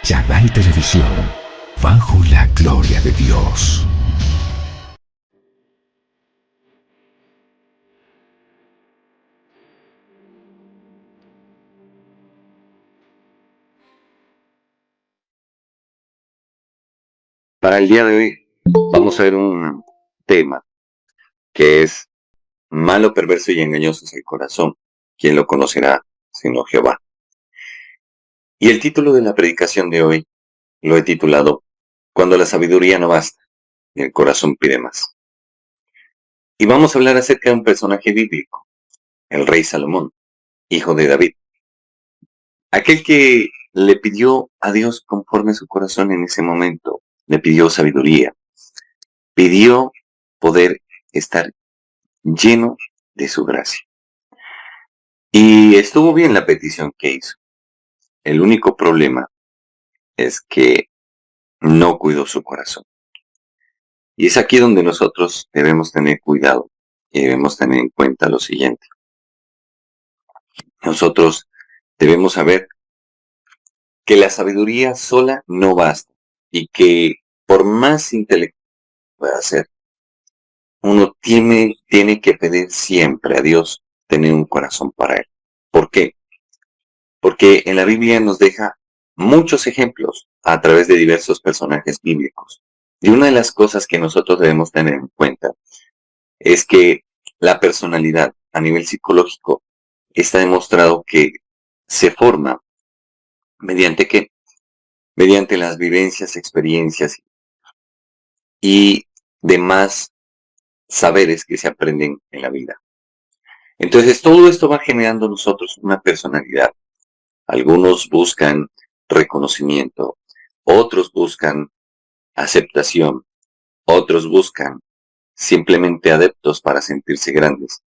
Channel Televisión, bajo la gloria de Dios. Para el día de hoy vamos a ver un tema que es malo, perverso y engañoso es el corazón. ¿Quién lo conocerá sino Jehová? Y el título de la predicación de hoy lo he titulado Cuando la sabiduría no basta y el corazón pide más. Y vamos a hablar acerca de un personaje bíblico, el rey Salomón, hijo de David. Aquel que le pidió a Dios conforme a su corazón en ese momento, le pidió sabiduría, pidió poder estar lleno de su gracia. Y estuvo bien la petición que hizo. El único problema es que no cuidó su corazón. Y es aquí donde nosotros debemos tener cuidado y debemos tener en cuenta lo siguiente. Nosotros debemos saber que la sabiduría sola no basta y que por más intelectual que pueda ser, uno tiene que pedir siempre a Dios tener un corazón para Él. ¿Por qué? Porque en la Biblia nos deja muchos ejemplos a través de diversos personajes bíblicos. Y una de las cosas que nosotros debemos tener en cuenta es que la personalidad a nivel psicológico está demostrado que se forma mediante qué? Mediante las vivencias, experiencias y demás saberes que se aprenden en la vida. Entonces todo esto va generando en nosotros una personalidad. Algunos buscan reconocimiento, otros buscan aceptación, otros buscan simplemente adeptos para sentirse grandes,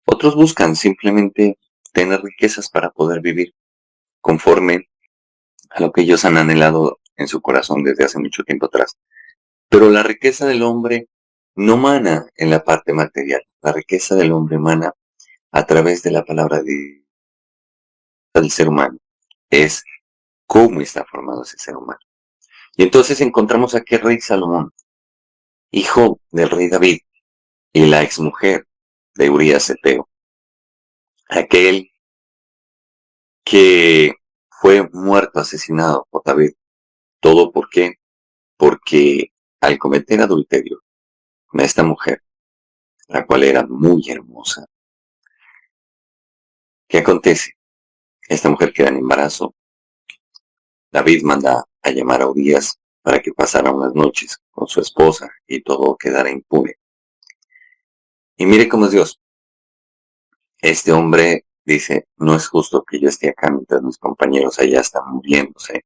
otros buscan simplemente tener riquezas para poder vivir conforme a lo que ellos han anhelado en su corazón desde hace mucho tiempo atrás. Pero la riqueza del hombre no mana en la parte material, la riqueza del hombre mana a través de la palabra del ser humano, es cómo está formado ese ser humano. Y entonces encontramos aquí al rey Salomón, hijo del rey David, y la exmujer de Urías Eteo, aquel que fue muerto, asesinado por David. ¿Todo por qué? Porque al cometer adulterio con esta mujer, la cual era muy hermosa, ¿qué acontece? Esta mujer queda en embarazo. David manda a llamar a Urías para que pasara unas noches con su esposa y todo quedara impune. Y mire cómo es Dios. Este hombre dice, no es justo que yo esté acá mientras mis compañeros allá están muriéndose,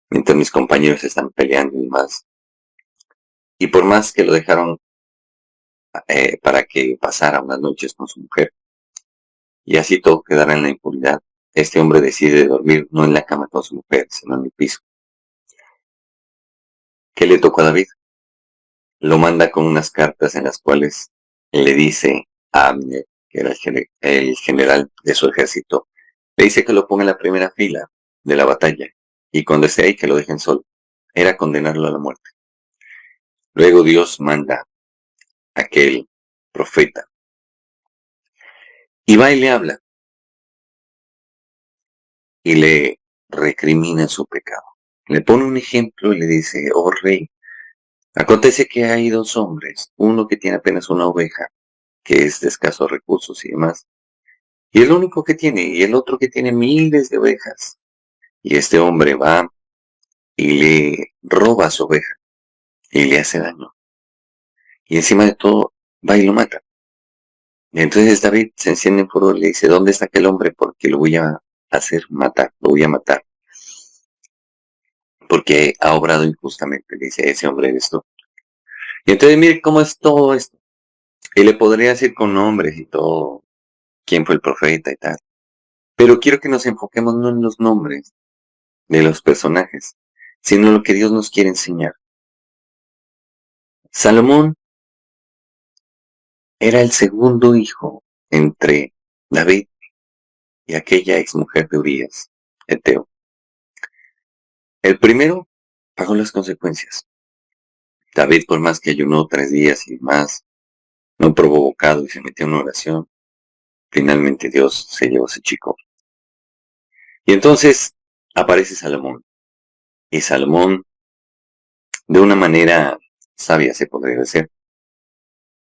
mientras mis compañeros están peleando y más. Y por más que lo dejaron para que pasara unas noches con su mujer, y así todo quedara en la impunidad, este hombre decide dormir no en la cama con su mujer, sino en el piso. ¿Qué le tocó a David? Lo manda con unas cartas en las cuales le dice a Abner, que era el general de su ejército, le dice que lo ponga en la primera fila de la batalla y cuando esté ahí que lo dejen solo. Era condenarlo a la muerte. Luego Dios manda a aquel profeta y va y le habla y le recrimina su pecado. Le pone un ejemplo y le dice, oh rey, acontece que hay dos hombres, uno que tiene apenas una oveja, que es de escasos recursos y demás, y el único que tiene, y el otro que tiene miles de ovejas. Y este hombre va y le roba su oveja y le hace daño. Y encima de todo, va y lo mata. Y entonces David se enciende en furor y le dice, ¿dónde está aquel hombre? Porque lo voy a hacer matar, lo voy a matar. Porque ha obrado injustamente, le dice, ese hombre eres tú. Y entonces mire cómo es todo esto. Y le podría decir con nombres y todo, quién fue el profeta y tal. Pero quiero que nos enfoquemos no en los nombres de los personajes, sino en lo que Dios nos quiere enseñar. Salomón era el segundo hijo entre David y aquella exmujer de Urías, Eteo. El primero pagó las consecuencias. David, por más que ayunó 3 días y más, no probó bocado y se metió en una oración, finalmente Dios se llevó a ese chico. Y entonces aparece Salomón. Y Salomón, de una manera sabia se podría decir,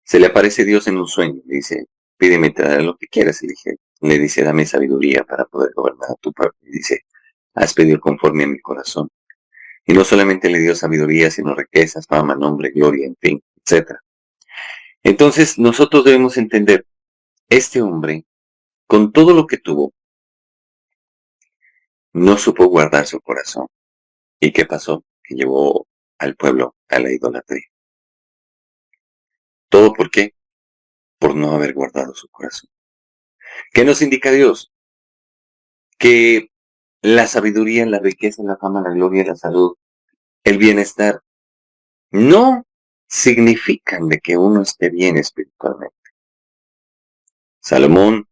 se le aparece Dios en un sueño. Le dice, pídeme, te daré lo que quieras. Y le dice, dame sabiduría para poder gobernar a tu pueblo. Y dice, has pedido conforme a mi corazón. Y no solamente le dio sabiduría, sino riquezas, fama, nombre, gloria, en fin, etc. Entonces nosotros debemos entender, este hombre, con todo lo que tuvo, no supo guardar su corazón. ¿Y qué pasó? Que llevó al pueblo a la idolatría. ¿Todo por qué? Por no haber guardado su corazón. ¿Qué nos indica Dios? Que la sabiduría, la riqueza, la fama, la gloria, la salud, el bienestar, no significan de que uno esté bien espiritualmente. Salomón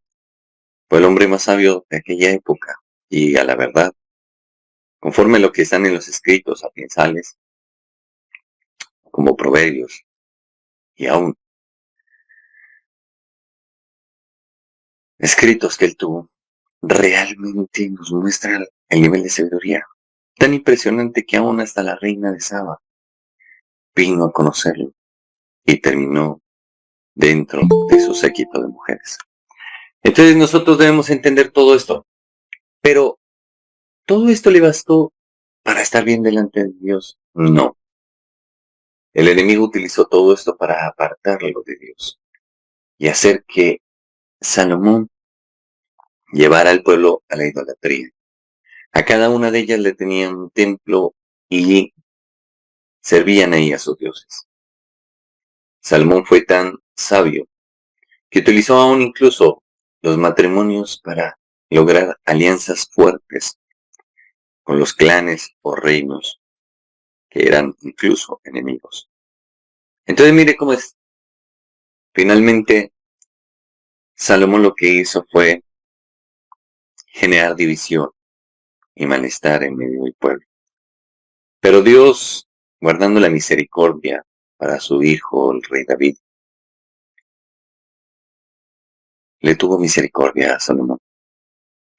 fue el hombre más sabio de aquella época y a la verdad, conforme a lo que están en los escritos sapiensales, como proverbios, y aún escritos que él tuvo, realmente nos muestran el nivel de sabiduría tan impresionante que aún hasta la reina de Saba vino a conocerlo y terminó dentro de su séquito de mujeres. Entonces nosotros debemos entender todo esto, pero ¿todo esto le bastó para estar bien delante de Dios? No. El enemigo utilizó todo esto para apartarlo de Dios y hacer que Salomón llevara al pueblo a la idolatría. A cada una de ellas le tenían un templo y servían ahí a sus dioses. Salomón fue tan sabio que utilizó aún incluso los matrimonios para lograr alianzas fuertes con los clanes o reinos que eran incluso enemigos. Entonces mire cómo es. Finalmente, Salomón lo que hizo fue generar división y malestar en medio del pueblo. Pero Dios, guardando la misericordia para su hijo, el rey David, le tuvo misericordia a Salomón.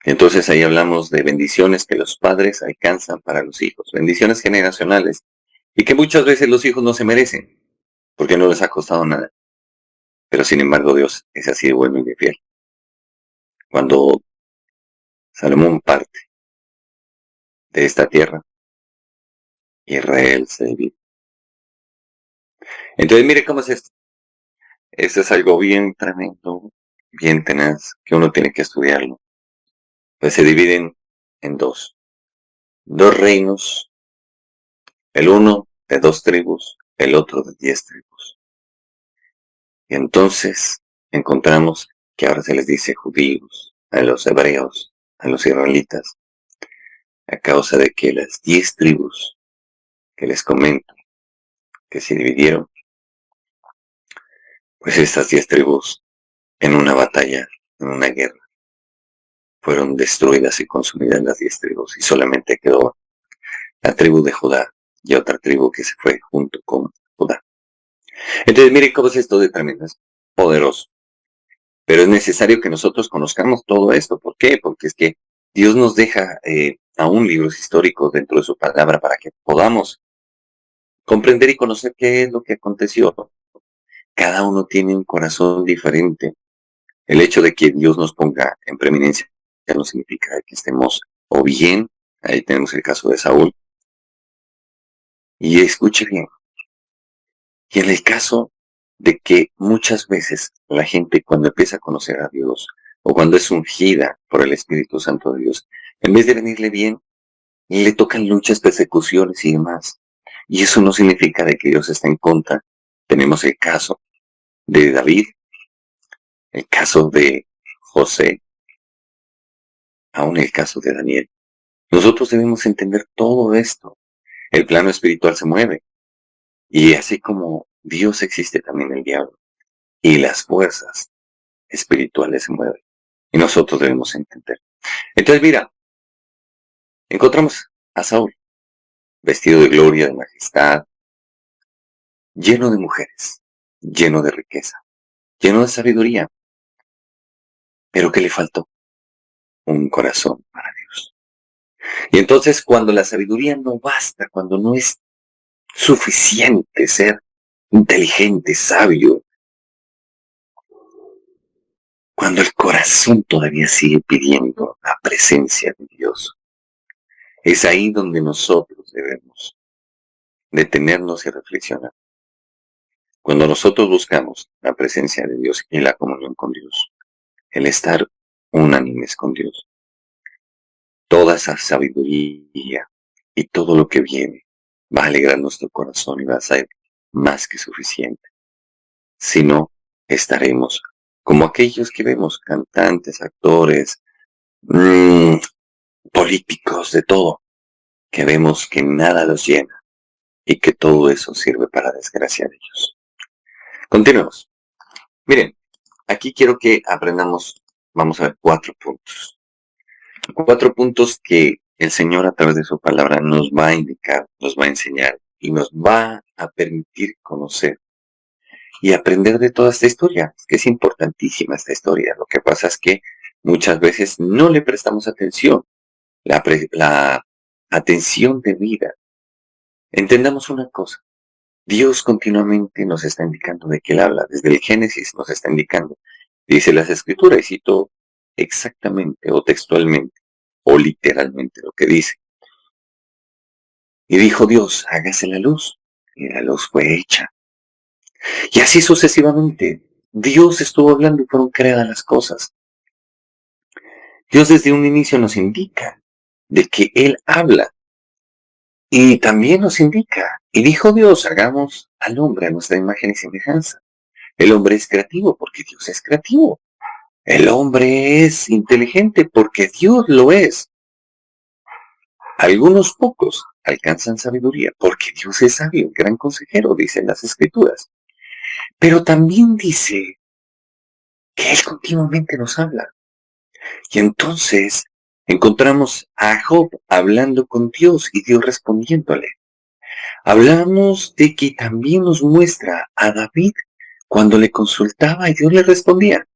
Entonces ahí hablamos de bendiciones que los padres alcanzan para los hijos, bendiciones generacionales, y que muchas veces los hijos no se merecen, porque no les ha costado nada. Pero sin embargo Dios es así de bueno y de fiel. Cuando Salomón parte de esta tierra, Israel se divide. Entonces mire cómo es esto. Esto es algo bien tremendo, bien tenaz, que uno tiene que estudiarlo. Pues se dividen en dos. Dos reinos, el uno de 2 tribus, el otro de 10 tribus. Y entonces encontramos que ahora se les dice judíos, a los hebreos, a los israelitas, a causa de que las 10 tribus que les comento, que se dividieron, pues estas 10 tribus en una batalla, en una guerra, fueron destruidas y consumidas las 10 tribus y solamente quedó la tribu de Judá y otra tribu que se fue junto con Judá. Entonces miren cómo es esto de tremendo, es poderoso. Pero es necesario que nosotros conozcamos todo esto. ¿Por qué? Porque es que Dios nos deja aún libros históricos dentro de su palabra para que podamos comprender y conocer qué es lo que aconteció. Cada uno tiene un corazón diferente. El hecho de que Dios nos ponga en preeminencia ya no significa que estemos o bien. Ahí tenemos el caso de Saúl. Y escuche bien. Y en el caso de que muchas veces la gente cuando empieza a conocer a Dios o cuando es ungida por el Espíritu Santo de Dios, en vez de venirle bien, le tocan luchas, persecuciones y demás. Y eso no significa de que Dios está en contra. Tenemos el caso de David, el caso de José, aún el caso de Daniel. Nosotros debemos entender todo esto. El plano espiritual se mueve. Y así como Dios existe también el diablo. Y las fuerzas espirituales se mueven. Y nosotros debemos entender. Entonces, mira, encontramos a Saúl. vestido de gloria, de majestad, lleno de mujeres, lleno de riqueza, lleno de sabiduría. Pero ¿qué le faltó? Un corazón para Dios. Y entonces cuando la sabiduría no basta, cuando no es suficiente ser inteligente, sabio, cuando el corazón todavía sigue pidiendo la presencia de Dios, es ahí donde nosotros debemos detenernos y reflexionar. Cuando nosotros buscamos la presencia de Dios y la comunión con Dios, el estar unánimes con Dios, toda esa sabiduría y todo lo que viene va a alegrar nuestro corazón y va a ser más que suficiente. Si no, estaremos como aquellos que vemos, cantantes, actores, políticos, de todo, que vemos que nada los llena y que todo eso sirve para desgracia de ellos. Continuemos. Miren, aquí quiero que aprendamos, vamos a ver 4 puntos. 4 puntos que el Señor a través de su palabra nos va a indicar, nos va a enseñar y nos va a permitir conocer y aprender de toda esta historia, que es importantísima esta historia. Lo que pasa es que muchas veces no le prestamos atención, la atención debida. Entendamos una cosa, Dios continuamente nos está indicando de qué Él habla, desde el Génesis nos está indicando. Dice las Escrituras, y cito exactamente o textualmente o literalmente lo que dice. Y dijo Dios, hágase la luz, y la luz fue hecha. Y así sucesivamente, Dios estuvo hablando y fueron creadas las cosas. Dios desde un inicio nos indica de que Él habla y también nos indica, y dijo Dios, hagamos al hombre a nuestra imagen y semejanza. El hombre es creativo porque Dios es creativo. El hombre es inteligente porque Dios lo es. Algunos pocos alcanzan sabiduría porque Dios es sabio, gran consejero, dicen las Escrituras. Pero también dice que Él continuamente nos habla. Y entonces encontramos a Job hablando con Dios y Dios respondiéndole. Hablamos de que también nos muestra a David cuando le consultaba y Dios le respondía.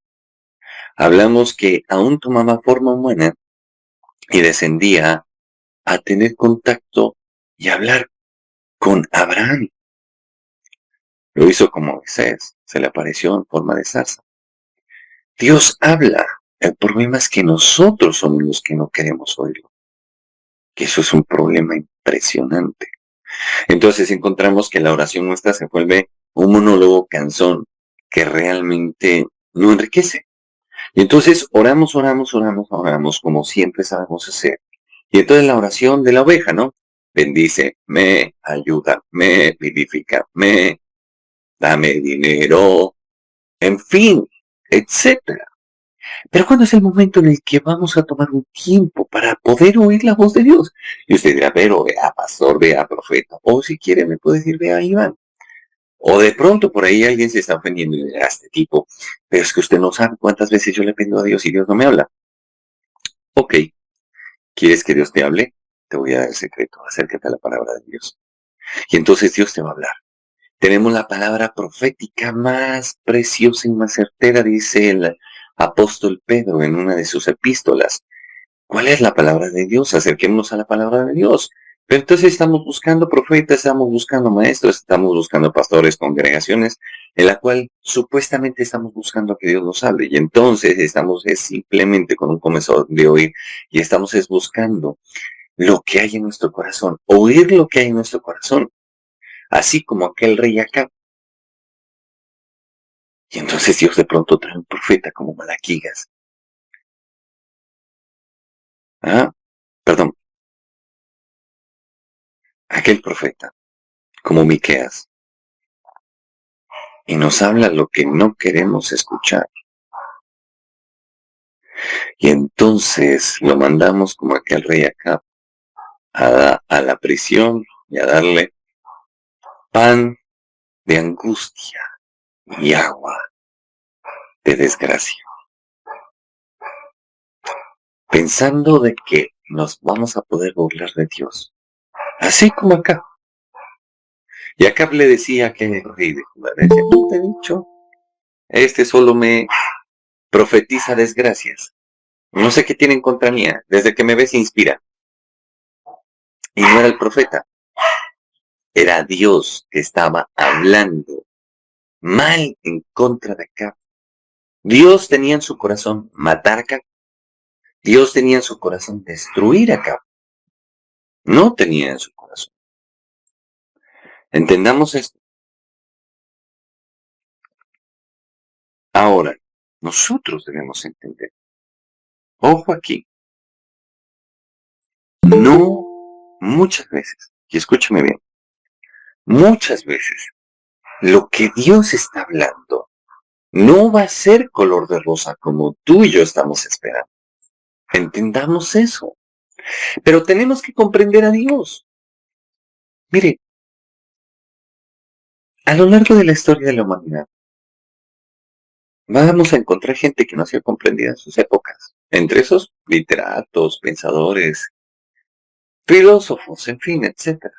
Hablamos que aún tomaba forma humana y descendía a tener contacto y hablar con Abraham. Lo hizo con Moisés, se le apareció en forma de zarza. Dios habla, el problema es que nosotros somos los que no queremos oírlo. Que eso es un problema impresionante. Entonces encontramos que la oración nuestra se vuelve un monólogo cansón que realmente no enriquece. Y entonces oramos como siempre sabemos hacer. Y entonces la oración de la oveja, ¿no? Bendice, me ayuda, me vivifica, me dame dinero, en fin, etcétera. Pero ¿cuándo es el momento en el que vamos a tomar un tiempo para poder oír la voz de Dios? Y usted dirá, pero vea pastor, vea profeta, o si quiere me puede decir, vea Iván. O de pronto por ahí alguien se está ofendiendo y dirá, este tipo, pero es que usted no sabe cuántas veces yo le pido a Dios y Dios no me habla. Ok, ¿quieres que Dios te hable? Te voy a dar el secreto, acércate a la palabra de Dios. Y entonces Dios te va a hablar. Tenemos la palabra profética más preciosa y más certera, dice el apóstol Pedro en una de sus epístolas. ¿Cuál es la palabra de Dios? Acerquémonos a la palabra de Dios. Pero entonces estamos buscando profetas, estamos buscando maestros, estamos buscando pastores, congregaciones, en la cual supuestamente estamos buscando que Dios nos hable. Y entonces estamos simplemente con un comenzador de oír y estamos buscando lo que hay en nuestro corazón, oír lo que hay en nuestro corazón. Así como aquel rey Acab. Y entonces Dios de pronto trae un profeta como Malaquías. Aquel profeta como Miqueas. Y nos habla lo que no queremos escuchar. Y entonces lo mandamos como aquel rey Acab a la prisión y a darle pan de angustia y agua de desgracia. Pensando de que nos vamos a poder burlar de Dios. Así como acá. Y Acab le decía que el rey de Judá, le decía, no te he dicho, este solo me profetiza desgracias. No sé qué tiene en contra mía, desde que me ve se inspira. Y no era el profeta, era Dios que estaba hablando mal en contra de Acab. Dios tenía en su corazón matar a Acab. Dios tenía en su corazón destruir a Acab. No tenía en su corazón. Entendamos esto. Ahora, nosotros debemos entender. Ojo aquí. No muchas veces, y escúchame bien, muchas veces lo que Dios está hablando no va a ser color de rosa como tú y yo estamos esperando. Entendamos eso. Pero tenemos que comprender a Dios. Mire, a lo largo de la historia de la humanidad, vamos a encontrar gente que no ha sido comprendida en sus épocas. Entre esos, literatos, pensadores, filósofos, en fin, etcétera.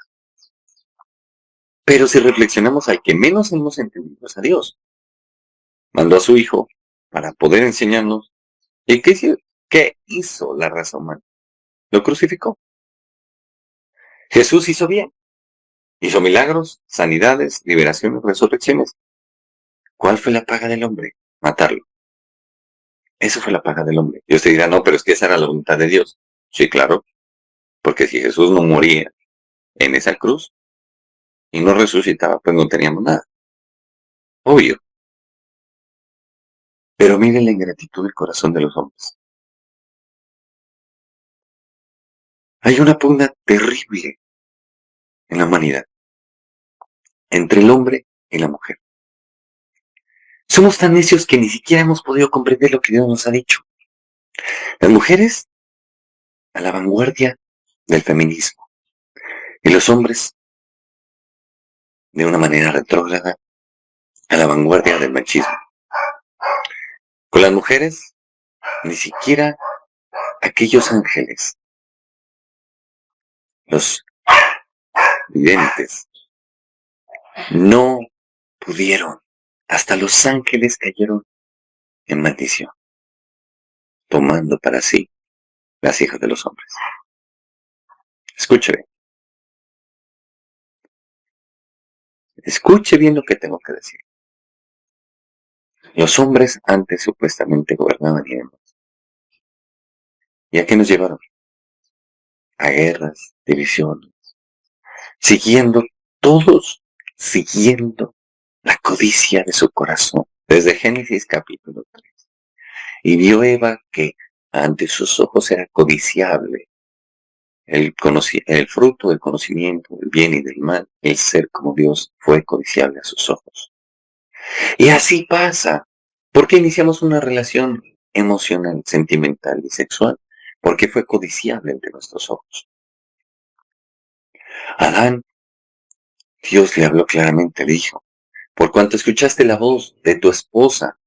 Pero si reflexionamos, al que menos hemos entendido es a Dios. Mandó a su Hijo para poder enseñarnos. ¿Y qué hizo la raza humana? Lo crucificó. Jesús hizo bien. Hizo milagros, sanidades, liberaciones, resurrecciones. ¿Cuál fue la paga del hombre? Matarlo. Eso fue la paga del hombre. Y usted dirá, no, pero es que esa era la voluntad de Dios. Sí, claro, porque si Jesús no moría en esa cruz y no resucitaba, pues no teníamos nada. Obvio. Pero miren la ingratitud del corazón de los hombres. Hay una pugna terrible en la humanidad entre el hombre y la mujer. Somos tan necios que ni siquiera hemos podido comprender lo que Dios nos ha dicho. Las mujeres a la vanguardia del feminismo y los hombres de una manera retrógrada a la vanguardia del machismo. Con las mujeres, ni siquiera aquellos ángeles, los videntes, no pudieron. Hasta los ángeles cayeron en maldición, tomando para sí las hijas de los hombres. Escuche bien. Escuche bien lo que tengo que decir. Los hombres antes supuestamente gobernaban y demás. ¿Y a qué nos llevaron? A guerras, divisiones, todos siguiendo la codicia de su corazón. Desde Génesis capítulo 3. Y vio Eva que ante sus ojos era codiciable el fruto del conocimiento del bien y del mal. El ser como Dios fue codiciable a sus ojos. Y así pasa. ¿Por qué iniciamos una relación emocional, sentimental y sexual? Porque fue codiciable ante nuestros ojos. Adán, Dios le habló claramente, le dijo, por cuanto escuchaste la voz de tu esposa,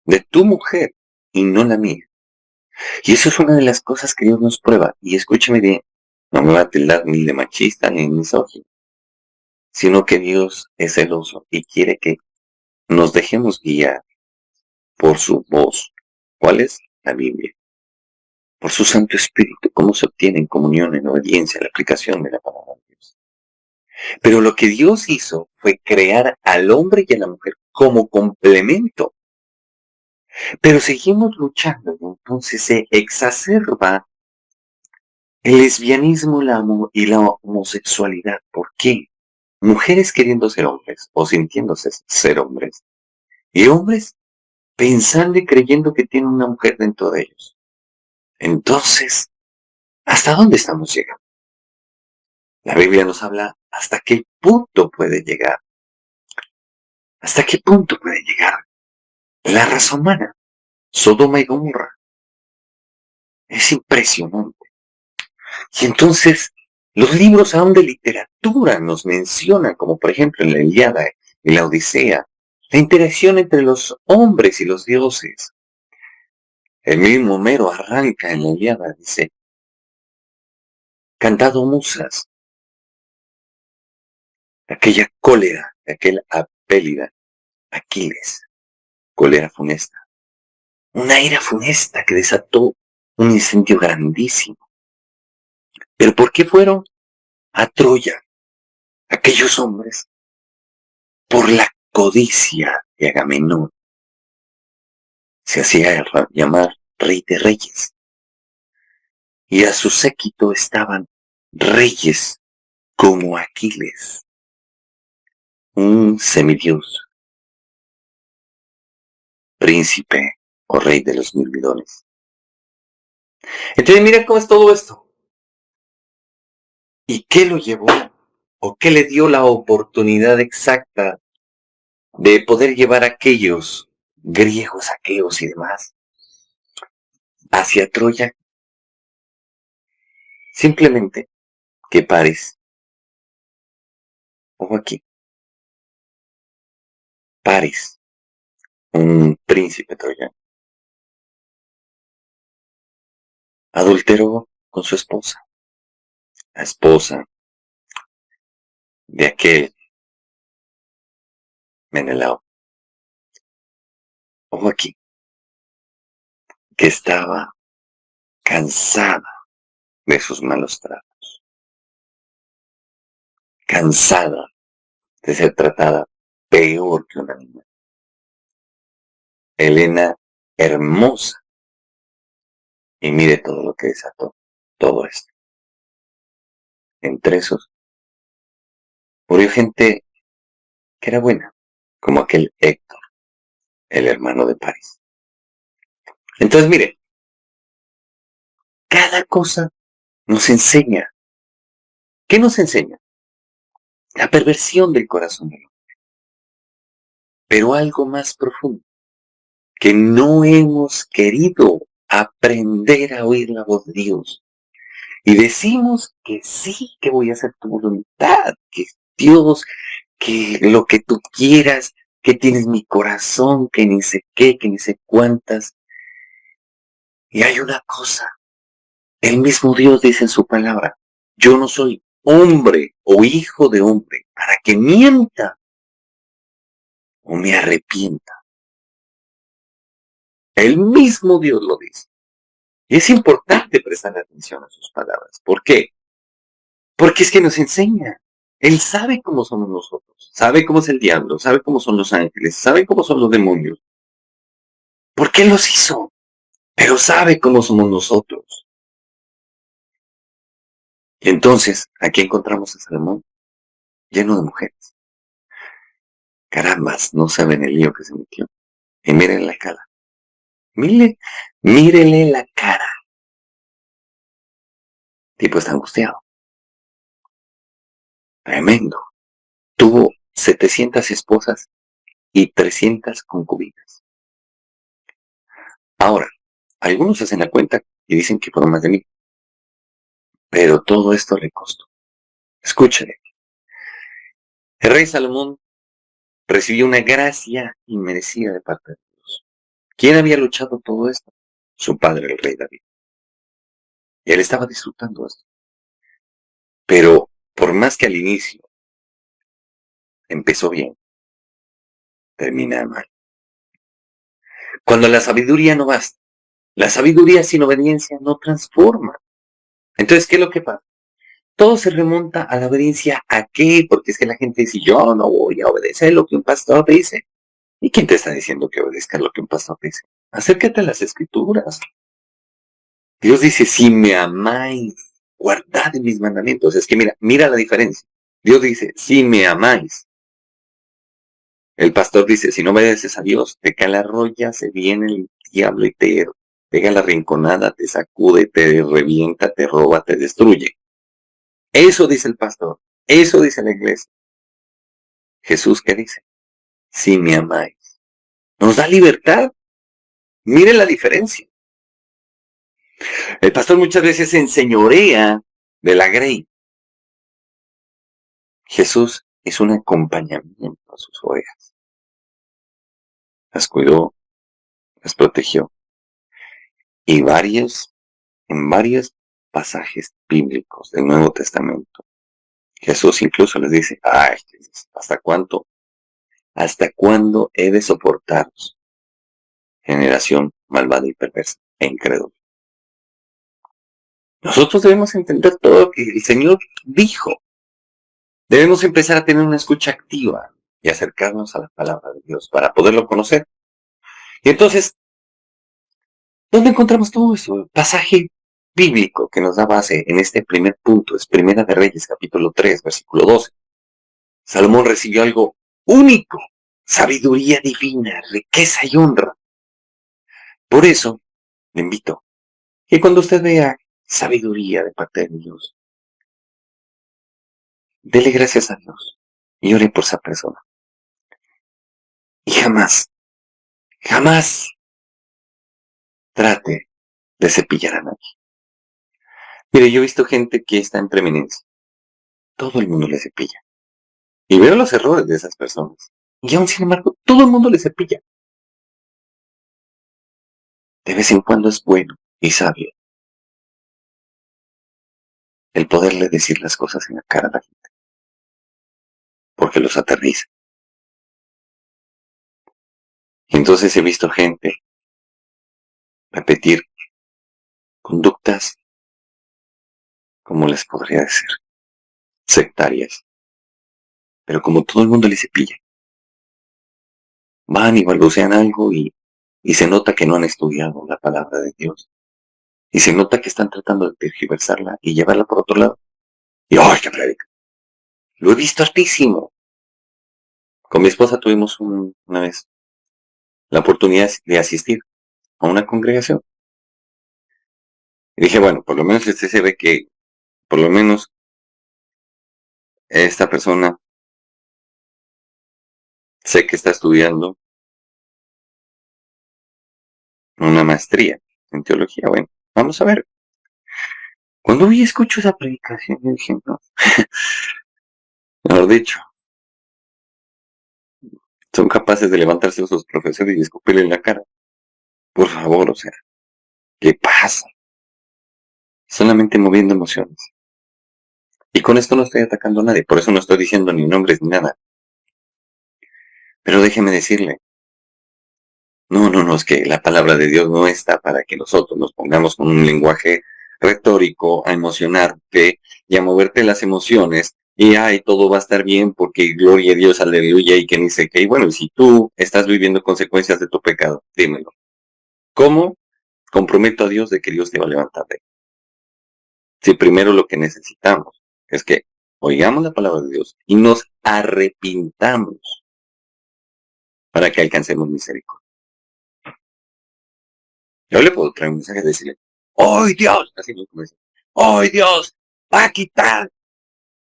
de tu mujer, y no la mía. Y eso es una de las cosas que Dios nos prueba. Y escúchame bien, no me va a tildar ni de machista ni de misógino, sino que Dios es celoso y quiere que nos dejemos guiar por su voz. ¿Cuál es? La Biblia. Por su Santo Espíritu, cómo se obtiene en comunión, en obediencia, la aplicación de la palabra de Dios. Pero lo que Dios hizo fue crear al hombre y a la mujer como complemento. Pero seguimos luchando y entonces se exacerba el lesbianismo y la homosexualidad. ¿Por qué? Mujeres queriendo ser hombres o sintiéndose ser hombres. Y hombres pensando y creyendo que tienen una mujer dentro de ellos. Entonces, ¿hasta dónde estamos llegando? La Biblia nos habla hasta qué punto puede llegar. ¿Hasta qué punto puede llegar la raza humana? Sodoma y Gomorra. Es impresionante. Y entonces, los libros aún de literatura nos mencionan, como por ejemplo en la Ilíada y la Odisea, la interacción entre los hombres y los dioses. El mismo Homero arranca en la Ilíada, dice, cantad musas, aquella cólera, aquel apélida, Aquiles, cólera funesta, una ira funesta que desató un incendio grandísimo. ¿Pero por qué fueron a Troya aquellos hombres? Por la codicia de Agamenón. Se hacía llamar rey de reyes. Y a su séquito estaban reyes como Aquiles, un semidios, príncipe o rey de los mirmidones. Entonces mira cómo es todo esto. ¿Y qué lo llevó o qué le dio la oportunidad exacta de poder llevar a aquellos griegos, aqueos y demás hacia Troya? Simplemente que Paris, ojo aquí, Paris, un príncipe troyano, adulteró con su esposa, la esposa de aquel Menelao. Ojo aquí, que estaba cansada de sus malos tratos, cansada de ser tratada peor que una niña. Helena, hermosa, y mire todo lo que desató, todo esto. Entre esos, murió gente que era buena, como aquel Héctor, el hermano de París. Entonces, mire, cada cosa nos enseña. ¿Qué nos enseña? La perversión del corazón del hombre. Pero algo más profundo, que no hemos querido aprender a oír la voz de Dios. Y decimos que sí, que voy a hacer tu voluntad, que Dios, que lo que tú quieras, que tienes mi corazón, que ni sé qué, que ni sé cuántas. Y hay una cosa, el mismo Dios dice en su palabra, yo no soy hombre o hijo de hombre para que mienta o me arrepienta. El mismo Dios lo dice. Y es importante prestar atención a sus palabras. ¿Por qué? Porque es que nos enseña. Él sabe cómo somos nosotros, sabe cómo es el diablo, sabe cómo son los ángeles, sabe cómo son los demonios. ¿Por qué los hizo? Pero sabe cómo somos nosotros. Y entonces, aquí encontramos a Salomón lleno de mujeres. Carambas, no saben el lío que se metió. Y miren la cara. Mírele la cara. Tipo está angustiado. Tremendo. Tuvo 700 esposas y 300 concubinas. Ahora, algunos hacen la cuenta y dicen que fueron más de 1000. Pero todo esto le costó. Escúchale. El rey Salomón recibió una gracia inmerecida de parte de Dios. ¿Quién había luchado todo esto? Su padre, el rey David. Y él estaba disfrutando esto. Pero por más que al inicio empezó bien, termina mal. Cuando la sabiduría no basta, la sabiduría sin obediencia no transforma. Entonces, ¿qué es lo que pasa? Todo se remonta a la obediencia a qué, porque es que la gente dice, yo no voy a obedecer lo que un pastor dice. ¿Y quién te está diciendo que obedezcas lo que un pastor dice? Acércate a las escrituras. Dios dice, si me amáis, guardad mis mandamientos. Es que mira la diferencia. Dios dice, si me amáis. El pastor dice, si no obedeces a Dios, te cae la roya, se viene el diablo y te pega la rinconada, te sacude, te revienta, te roba, te destruye. Eso dice el pastor. Eso dice la iglesia. Jesús, ¿qué dice? Si me amáis. Nos da libertad. Miren la diferencia. El pastor muchas veces se enseñorea de la grey. Jesús es un acompañamiento a sus ovejas. Las cuidó, las protegió. Y en varios pasajes bíblicos del Nuevo Testamento, Jesús incluso les dice, ay, ¿hasta cuándo he de soportaros? Generación malvada y perversa e incrédula. Nosotros debemos entender todo lo que el Señor dijo. Debemos empezar a tener una escucha activa y acercarnos a la palabra de Dios para poderlo conocer. Y entonces, ¿dónde encontramos todo eso? El pasaje bíblico que nos da base en este primer punto es Primera de Reyes, capítulo 3, versículo 12. Salomón recibió algo único, sabiduría divina, riqueza y honra. Por eso, le invito que cuando usted vea sabiduría de parte de Dios, dele gracias a Dios y ore por esa persona. Y jamás, jamás trate de cepillar a nadie. Mire, yo he visto gente que está en preeminencia. Todo el mundo le cepilla. Y veo los errores de esas personas. Y aún sin embargo, todo el mundo le cepilla. De vez en cuando es bueno y sabio el poderle decir las cosas en la cara a la gente. Porque los aterriza. Y entonces he visto gente repetir conductas, como les podría decir, sectarias. Pero como todo el mundo le cepilla, van y balbucean algo y se nota que no han estudiado la palabra de Dios. Y se nota que están tratando de tergiversarla y llevarla por otro lado. Y ¡ay, qué predica! Lo he visto altísimo. Con mi esposa tuvimos una vez la oportunidad de asistir a una congregación. Y dije, bueno, por lo menos se ve que, por lo menos, esta persona sé que está estudiando una maestría en teología. Bueno, vamos a ver. Cuando vi y escucho esa predicación, yo dije, no, mejor dicho, son capaces de levantarse sus profesores y escupirle en la cara. Por favor, o sea, ¿qué pasa? Solamente moviendo emociones. Y con esto no estoy atacando a nadie, por eso no estoy diciendo ni nombres ni nada. Pero déjeme decirle, no, es que la palabra de Dios no está para que nosotros nos pongamos con un lenguaje retórico a emocionarte y a moverte las emociones y ay, todo va a estar bien porque gloria a Dios, aleluya y que ni sé qué. Y bueno, si tú estás viviendo consecuencias de tu pecado, dímelo. ¿Cómo comprometo a Dios de que Dios te va a levantar de ahí? Si primero lo que necesitamos es que oigamos la palabra de Dios y nos arrepintamos para que alcancemos misericordia. Yo le puedo traer un mensaje y decirle, ¡ay Dios! Así no como dice, ¡ay Dios! Va a quitar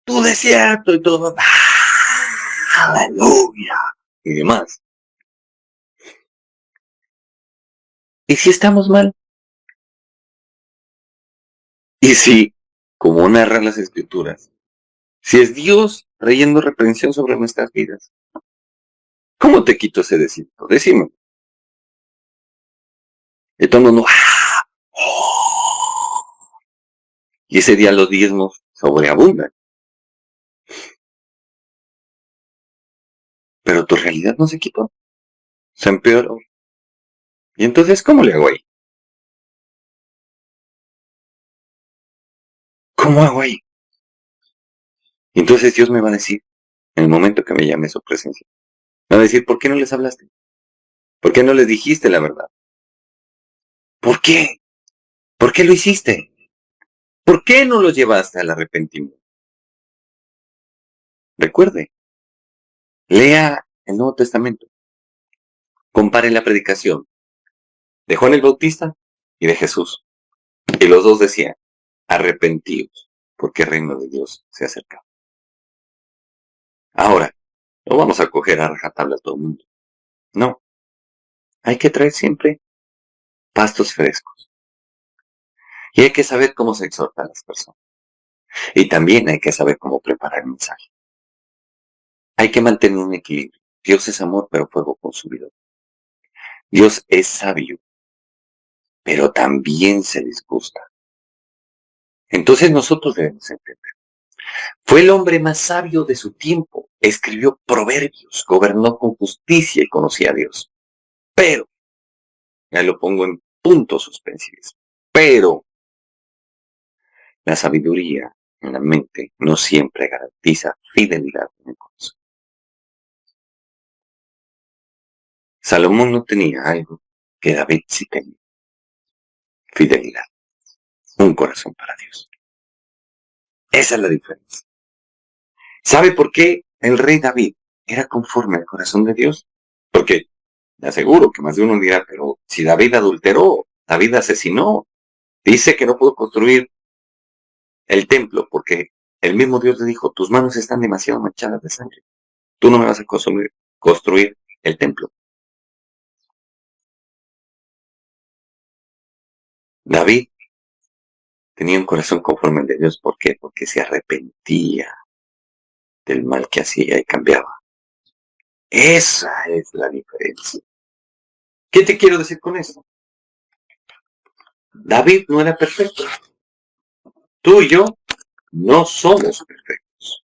tu desierto y todo. ¡Ah! ¡Aleluya! Y demás. ¿Y si estamos mal? ¿Y si, como narran las escrituras, si es Dios trayendo reprensión sobre nuestras vidas? ¿Cómo te quito ese desierto? Decime. Y todo el mundo, ¡ah! ¡Oh! Y ese día los diezmos sobreabundan. Pero tu realidad no se quitó. Se empeoró. ¿Y entonces cómo le hago ahí? ¿Cómo hago ahí? Y entonces Dios me va a decir, en el momento que me llame a su presencia, me va a decir, ¿por qué no les hablaste? ¿Por qué no les dijiste la verdad? ¿Por qué? ¿Por qué lo hiciste? ¿Por qué no los llevaste al arrepentimiento? Recuerde, lea el Nuevo Testamento, compare la predicación de Juan el Bautista y de Jesús. Y los dos decían, arrepentíos, porque el reino de Dios se acerca. Ahora, no vamos a coger a rajatabla a todo el mundo. No, hay que traer siempre pastos frescos. Y hay que saber cómo se exhorta a las personas. Y también hay que saber cómo preparar el mensaje. Hay que mantener un equilibrio. Dios es amor, pero fuego consumidor. Dios es sabio, pero también se disgusta. Entonces nosotros debemos entender. Fue el hombre más sabio de su tiempo. Escribió proverbios, gobernó con justicia y conocía a Dios. Pero, ya lo pongo en puntos suspensivos, pero la sabiduría en la mente no siempre garantiza fidelidad en el corazón. Salomón no tenía algo que David sí tenía: fidelidad, un corazón para Dios. Esa es la diferencia. ¿Sabe por qué el rey David era conforme al corazón de Dios? Porque me aseguro que más de uno dirá, pero si David adulteró, David asesinó, dice que no pudo construir el templo porque el mismo Dios le dijo, tus manos están demasiado manchadas de sangre, tú no me vas a construir el templo. David tenía un corazón conforme al de Dios. ¿Por qué? Porque se arrepentía del mal que hacía y cambiaba. Esa es la diferencia. ¿Qué te quiero decir con esto? David no era perfecto. Tú y yo no somos perfectos.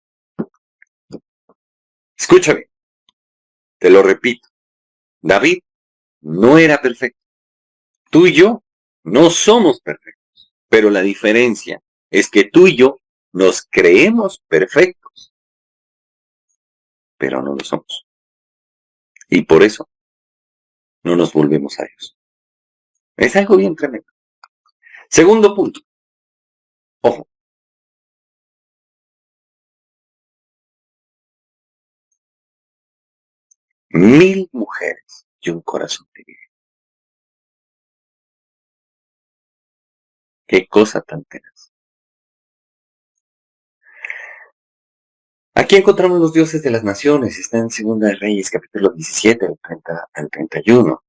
Escúchame, te lo repito. David no era perfecto. Tú y yo no somos perfectos. Pero la diferencia es que tú y yo nos creemos perfectos, pero no lo somos. Y por eso no nos volvemos a Dios. Es algo bien tremendo. Segundo punto. Ojo. Mil mujeres y un corazón dividido. Qué cosa tan tenaz. Aquí encontramos los dioses de las naciones. Está en Segunda de Reyes, capítulo 17, del 30 al 31.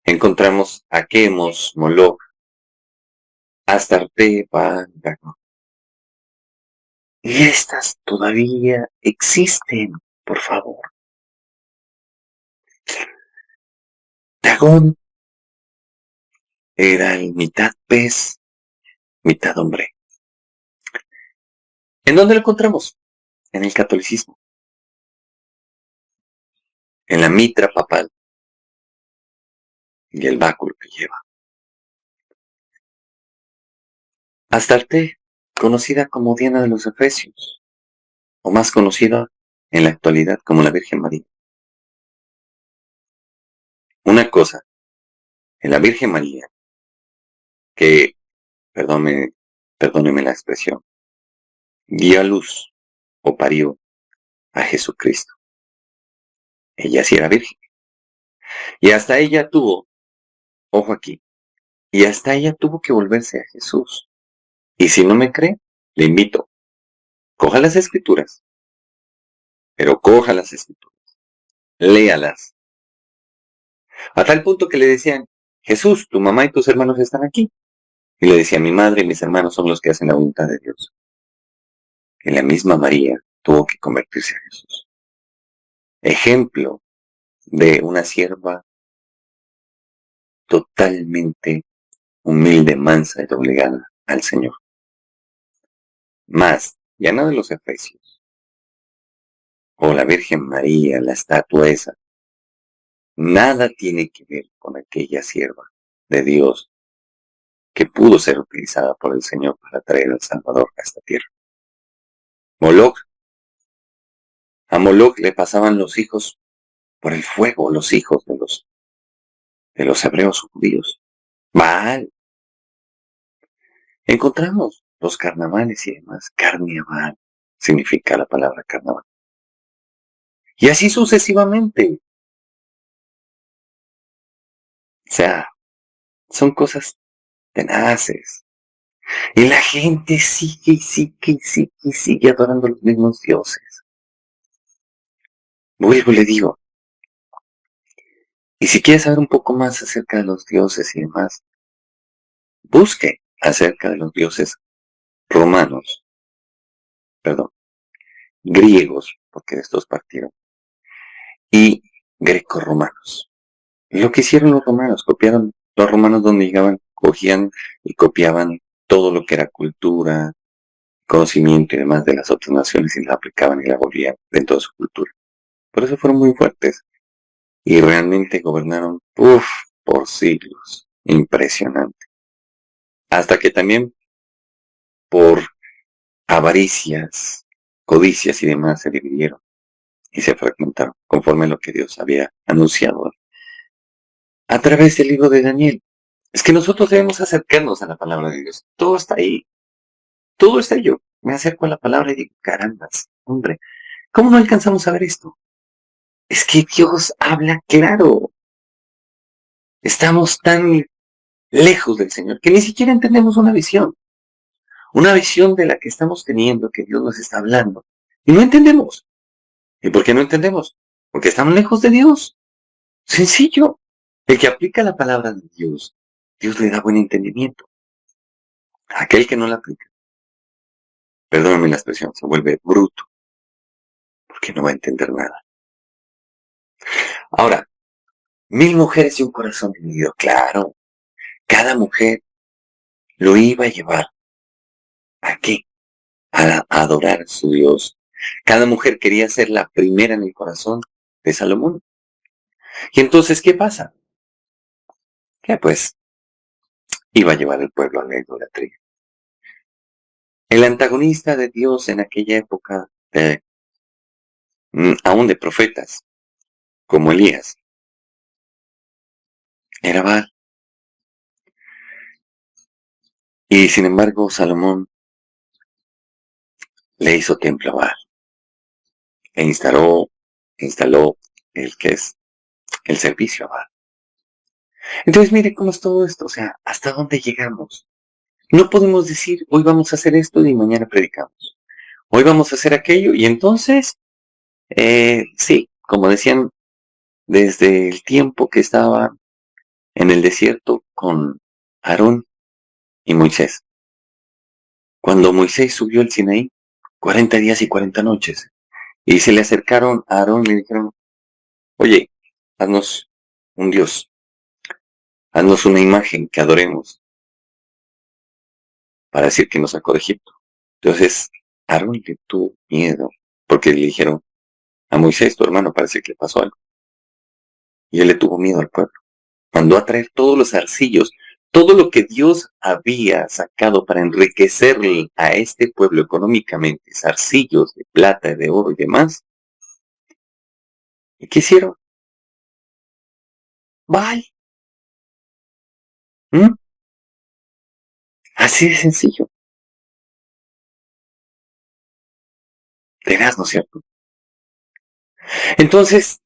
Encontramos a Quemos, Moloch, Astarte, Baal, Dagón. Y estas todavía existen, por favor. Dagón era el mitad pez, mitad hombre. ¿En dónde lo encontramos? En el catolicismo. En la mitra papal y el báculo que lleva. Astarte, conocida como Diana de los Efesios, o más conocida en la actualidad como la Virgen María. Una cosa, en la Virgen María, que, perdóneme la expresión, dio a luz o parió a Jesucristo. Ella sí era virgen. Y hasta ella tuvo, ojo aquí, y hasta ella tuvo que volverse a Jesús. Y si no me cree, le invito, coja las escrituras, pero coja las escrituras, léalas. A tal punto que le decían, Jesús, tu mamá y tus hermanos están aquí. Y le decía, mi madre y mis hermanos son los que hacen la voluntad de Dios. Y la misma María tuvo que convertirse a Jesús. Ejemplo de una sierva totalmente humilde, mansa y doblegada al Señor. Más, ya no de los Efesios, o la Virgen María, la estatua esa, nada tiene que ver con aquella sierva de Dios que pudo ser utilizada por el Señor para traer al Salvador a esta tierra. Moloch, a Moloch le pasaban los hijos por el fuego, los hijos de los hebreos judíos. Baal. Encontramos los carnavales y demás. Carnaval significa la palabra carnaval. Y así sucesivamente. O sea, son cosas tenaces. Y la gente sigue y sigue y sigue y sigue adorando a los mismos dioses. Vuelvo y le digo, y si quieres saber un poco más acerca de los dioses y demás, busque acerca de los dioses romanos, perdón, griegos, porque de estos partieron, y grecorromanos. Lo que hicieron los romanos, copiaron, los romanos donde llegaban, cogían y copiaban todo lo que era cultura, conocimiento y demás de las otras naciones y la aplicaban y la volvían dentro de su cultura. Por eso fueron muy fuertes y realmente gobernaron, por siglos. Impresionante. Hasta que también por avaricias, codicias y demás se dividieron y se fragmentaron conforme a lo que Dios había anunciado a través del libro de Daniel. Es que nosotros debemos acercarnos a la palabra de Dios. Todo está ahí. Todo está ahí. Yo me acerco a la palabra y digo, carambas, hombre, ¿cómo no alcanzamos a ver esto? Es que Dios habla claro. Estamos tan lejos del Señor que ni siquiera entendemos una visión. Una visión de la que estamos teniendo, que Dios nos está hablando. Y no entendemos. ¿Y por qué no entendemos? Porque estamos lejos de Dios. Sencillo. El que aplica la palabra de Dios, Dios le da buen entendimiento. Aquel que no la aplica, perdóname la expresión, se vuelve bruto, porque no va a entender nada. Ahora, 1000 mujeres y un corazón dividido. Claro, cada mujer lo iba a llevar. ¿A qué? A adorar a su Dios. Cada mujer quería ser la primera en el corazón de Salomón. Y entonces, ¿qué pasa? Que pues iba a llevar el pueblo a la idolatría. El antagonista de Dios en aquella época, aún de profetas, como Elías, era Baal. Y sin embargo, Salomón le hizo templo a Baal. E instaló el que es el servicio a Baal. Entonces, mire cómo es todo esto. O sea, ¿hasta dónde llegamos? No podemos decir, hoy vamos a hacer esto y mañana predicamos. Hoy vamos a hacer aquello y entonces, sí, como decían, desde el tiempo que estaba en el desierto con Aarón y Moisés. Cuando Moisés subió al Sinaí, 40 días y 40 noches, y se le acercaron a Aarón y le dijeron, oye, haznos un Dios, haznos una imagen que adoremos, para decir que nos sacó de Egipto. Entonces, Aarón le tuvo miedo, porque le dijeron, a Moisés, tu hermano, parece que le pasó algo. Y él le tuvo miedo al pueblo. Mandó a traer todos los arcillos, todo lo que Dios había sacado para enriquecer a este pueblo económicamente, arcillos de plata, de oro y demás. ¿Y qué hicieron? Baal. ¿Mm? Así de sencillo. Verás, ¿no es cierto? Entonces,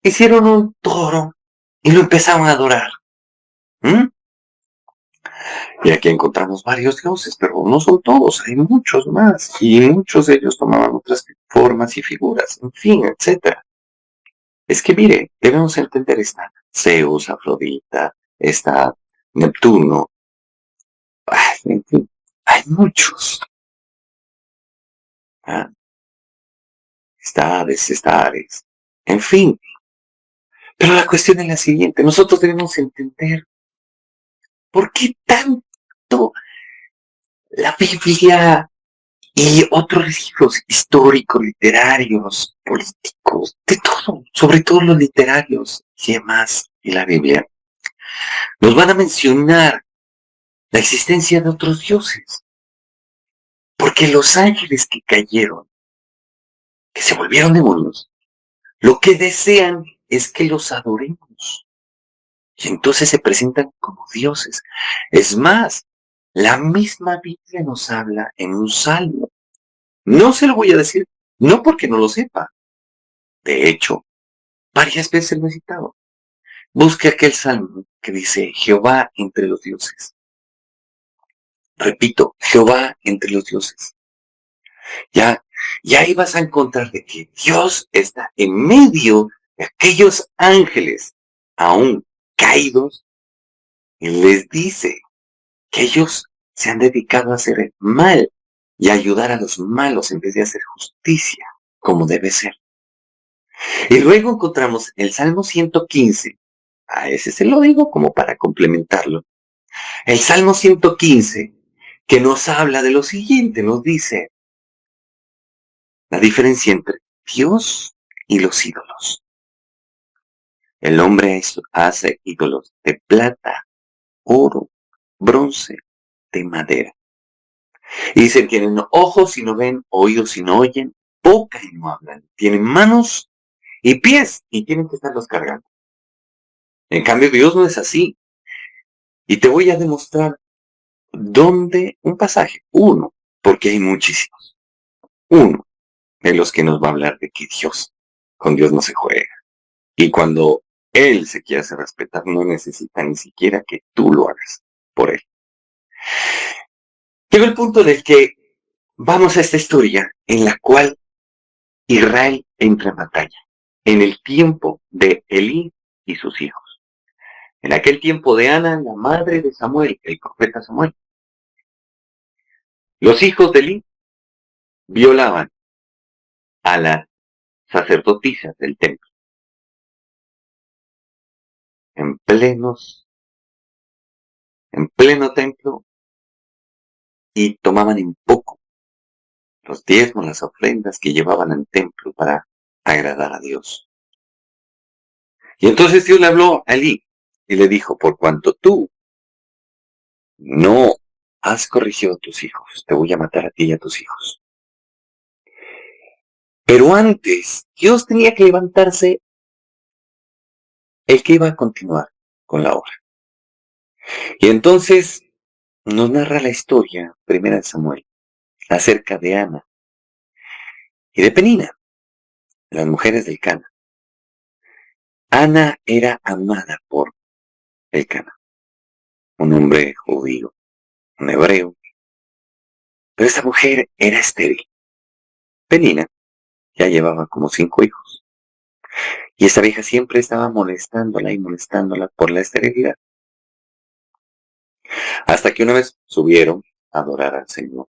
hicieron un toro y lo empezaron a adorar. ¿Mm? Y aquí encontramos varios dioses, pero no son todos, hay muchos más. Y muchos de ellos tomaban otras formas y figuras, en fin, etc. Es que mire, debemos entender esta Zeus, Afrodita, esta Neptuno. En fin, hay muchos. ¿Ah? Está Hades, está Ares. En fin. Pero la cuestión es la siguiente. Nosotros debemos entender por qué tanto la Biblia y otros libros históricos, literarios, políticos, de todo, sobre todo los literarios y demás, y la Biblia, nos van a mencionar la existencia de otros dioses. Porque los ángeles que cayeron, que se volvieron demonios, lo que desean es que los adoremos. Y entonces se presentan como dioses. Es más, la misma Biblia nos habla en un salmo. No se lo voy a decir, no porque no lo sepa. De hecho, varias veces lo he citado. Busque aquel salmo que dice Jehová entre los dioses. Repito, Jehová entre los dioses. Ya, y ahí vas a encontrar de que Dios está en medio de aquellos ángeles aún caídos y les dice que ellos se han dedicado a hacer mal y a ayudar a los malos en vez de hacer justicia como debe ser. Y luego encontramos el Salmo 115. A ese se lo digo como para complementarlo. El Salmo 115 que nos habla de lo siguiente, nos dice la diferencia entre Dios y los ídolos. El hombre hace ídolos de plata, oro, bronce, de madera. Y dicen, tienen ojos y no ven, oídos y no oyen, boca y no hablan, tienen manos y pies y tienen que estarlos cargando. En cambio, Dios no es así. Y te voy a demostrar dónde, un pasaje, uno, porque hay muchísimos. Uno de los que nos va a hablar de que Dios, con Dios no se juega. Y cuando Él se quiere hacer respetar, no necesita ni siquiera que tú lo hagas por Él. Llegó el punto del que vamos a esta historia en la cual Israel entra en batalla. En el tiempo de Elí y sus hijos. En aquel tiempo de Ana, la madre de Samuel, el profeta Samuel. Los hijos de Elí violaban a las sacerdotisas del templo. En pleno templo, y tomaban en poco los diezmos, las ofrendas que llevaban al templo para agradar a Dios. Y entonces Dios le habló a Elí y le dijo, por cuanto tú no has corregido a tus hijos, te voy a matar a ti y a tus hijos. Pero antes, Dios tenía que levantarse el que iba a continuar con la obra. Y entonces nos narra la historia, primera de Samuel, acerca de Ana y de Penina, las mujeres del Cana. Ana era amada por el Cana, un hombre judío, un hebreo. Pero esta mujer era estéril. Penina ya llevaba como 5 hijos. Y esta vieja siempre estaba molestándola y molestándola por la esterilidad. Hasta que una vez subieron a adorar al Señor,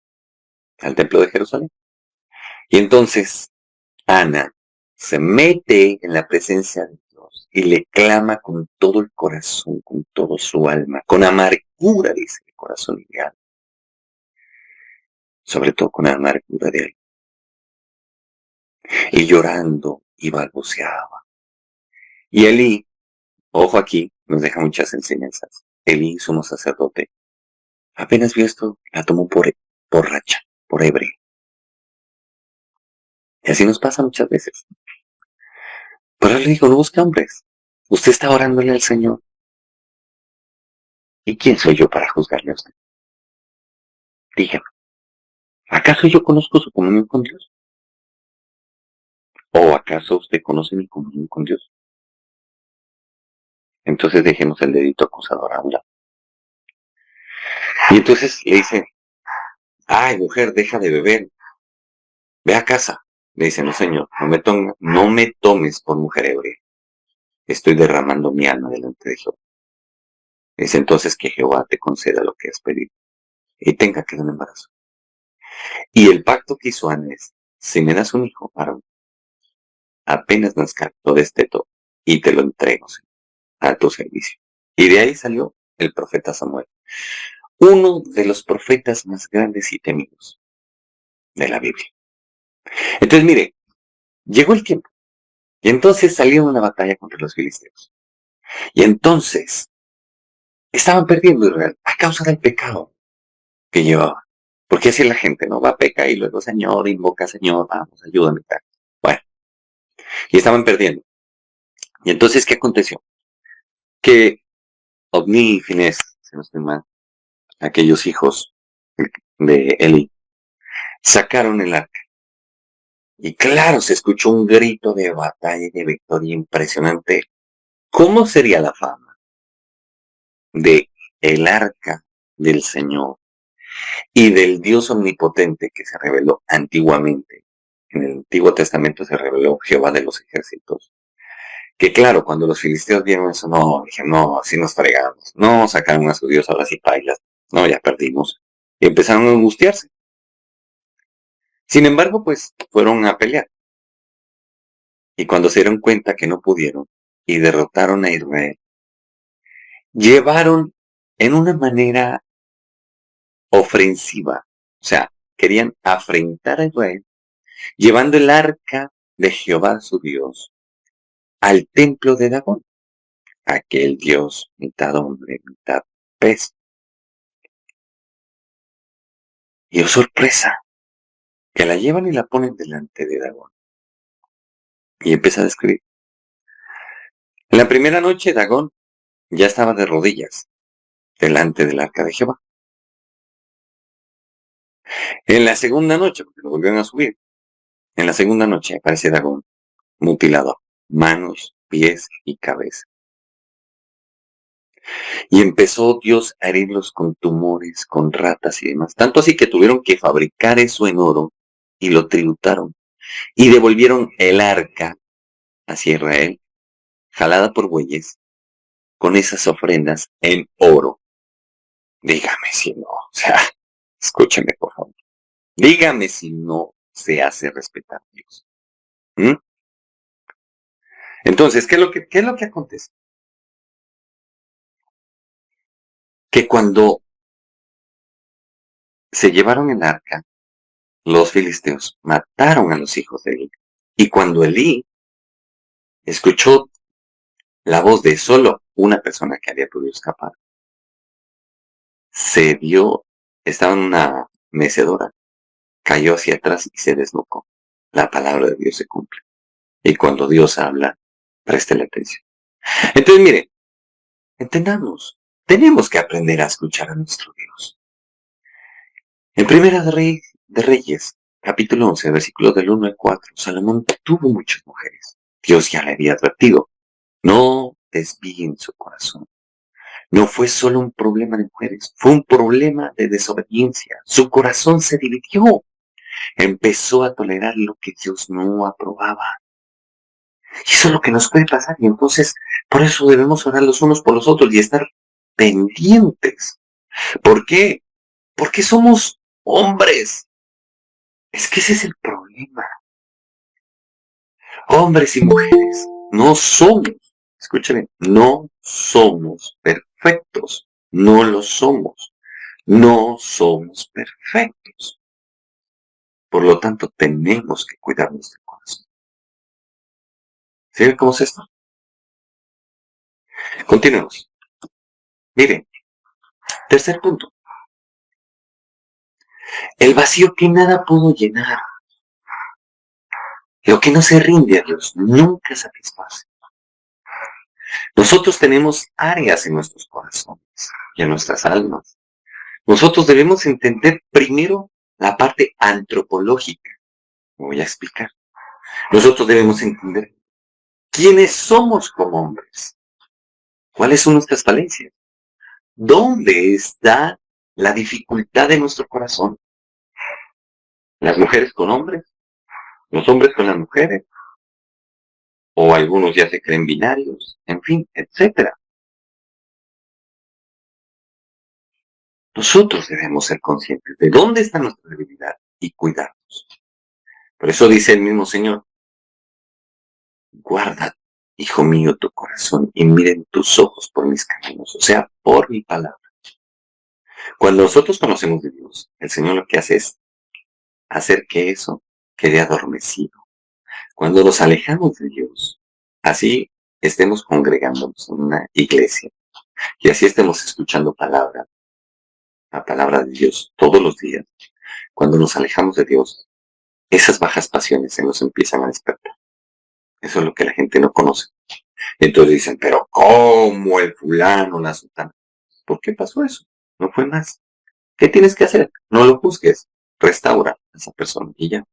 al templo de Jerusalén. Y entonces Ana se mete en la presencia de Dios y le clama con todo el corazón, con todo su alma, con amargura, dice el corazón ideal. Sobre todo con amargura de él. Y llorando y balbuceaba. Y Elí, ojo aquí, nos deja muchas enseñanzas. Elí, sumo sacerdote, apenas vio esto, la tomó por borracha, por ebria. Y así nos pasa muchas veces. Pero le digo, no busque hombres. Usted está orándole al Señor. ¿Y quién soy yo para juzgarle a usted? Dígame, ¿acaso yo conozco su comunión con Dios? ¿O acaso usted conoce mi comunión con Dios? Entonces dejemos el dedito acusador a un lado. Y entonces le dice, ay, mujer, deja de beber. Ve a casa. Le dice, no, señor, no me tomes por mujer ebria. Estoy derramando mi alma delante de Jehová. Dice entonces que Jehová te conceda lo que has pedido y tenga que dar un embarazo. Y el pacto que hizo Ana es, si me das un hijo, varón, apenas nazca, lo desteto y te lo entrego, Señor, a tu servicio. Y de ahí salió el profeta Samuel, uno de los profetas más grandes y temidos de la Biblia. Entonces, mire, llegó el tiempo. Y entonces salieron a una batalla contra los filisteos. Y entonces estaban perdiendo Israel a causa del pecado que llevaba. Porque así la gente, ¿no? Va a pecar y luego, Señor, invoca, Señor, vamos, ayúdame. Bueno, y estaban perdiendo. Y entonces, ¿qué aconteció? Que Ovni y Finés, si no estoy mal, aquellos hijos de Eli, sacaron el arca. Y claro, se escuchó un grito de batalla y de victoria impresionante. ¿Cómo sería la fama de el arca del Señor y del Dios omnipotente que se reveló antiguamente? En el Antiguo Testamento se reveló Jehová de los ejércitos. Que claro, cuando los filisteos vieron eso, no, dijeron, no, así nos fregamos. No, sacaron a su Dios, ahora sí pailas. No, ya perdimos. Y empezaron a angustiarse. Sin embargo, pues fueron a pelear. Y cuando se dieron cuenta que no pudieron y derrotaron a Israel, llevaron en una manera ofensiva. O sea, querían afrentar a Israel, llevando el arca de Jehová su Dios al templo de Dagón, aquel dios mitad hombre, mitad pez. Y oh sorpresa, que la llevan y la ponen delante de Dagón. Y empieza a describir. En la primera noche Dagón ya estaba de rodillas delante del arca de Jehová. En la segunda noche, porque lo volvieron a subir, en la segunda noche aparece Dagón mutilado, manos, pies y cabeza. Y empezó Dios a herirlos con tumores, con ratas y demás. Tanto así que tuvieron que fabricar eso en oro y lo tributaron. Y devolvieron el arca hacia Israel, jalada por bueyes, con esas ofrendas en oro. Dígame si no, o sea, escúcheme por favor. Dígame si no se hace respetar a Dios. ¿Mm? Entonces, ¿qué es lo que acontece? Que cuando se llevaron el arca, los filisteos mataron a los hijos de Elí. Y cuando Elí escuchó la voz de solo una persona que había podido escapar, se dio, estaba en una mecedora, cayó hacia atrás y se desnucó. La palabra de Dios se cumple. Y cuando Dios habla, préstele atención. Entonces, mire, entendamos, tenemos que aprender a escuchar a nuestro Dios. En Primera de Reyes, capítulo 11, versículos del 1 al 4, Salomón tuvo muchas mujeres. Dios ya le había advertido, no desvíen su corazón. No fue solo un problema de mujeres, fue un problema de desobediencia. Su corazón se dividió. Empezó a tolerar lo que Dios no aprobaba. Y eso es lo que nos puede pasar. Y entonces, por eso debemos orar los unos por los otros y estar pendientes. ¿Por qué? Porque somos hombres. Es que ese es el problema. Hombres y mujeres, no somos, escúchame, no somos perfectos. No lo somos. No somos perfectos. Por lo tanto, tenemos que cuidar nuestro corazón. ¿Sí ven cómo es esto? Continuemos. Miren, tercer punto. El vacío que nada pudo llenar. Lo que no se rinde a Dios nunca satisface. Nosotros tenemos áreas en nuestros corazones y en nuestras almas. Nosotros debemos entender primero la parte antropológica. Me voy a explicar. Nosotros debemos entender quiénes somos como hombres. ¿Cuáles son nuestras falencias? ¿Dónde está la dificultad de nuestro corazón? ¿Las mujeres con hombres? ¿Los hombres con las mujeres? ¿O algunos ya se creen binarios? En fin, etcétera. Nosotros debemos ser conscientes de dónde está nuestra debilidad y cuidarnos. Por eso dice el mismo Señor, guarda, hijo mío, tu corazón y miren tus ojos por mis caminos, o sea, por mi palabra. Cuando nosotros conocemos de Dios, el Señor lo que hace es hacer que eso quede adormecido. Cuando nos alejamos de Dios, así estemos congregándonos en una iglesia y así estemos escuchando la palabra de Dios todos los días. Cuando nos alejamos de Dios, esas bajas pasiones se nos empiezan a despertar. Eso es lo que la gente no conoce. Entonces dicen, pero ¿cómo el fulano, la sultana? ¿Por qué pasó eso? No fue más. ¿Qué tienes que hacer? No lo juzgues. Restaura a esa persona y ya.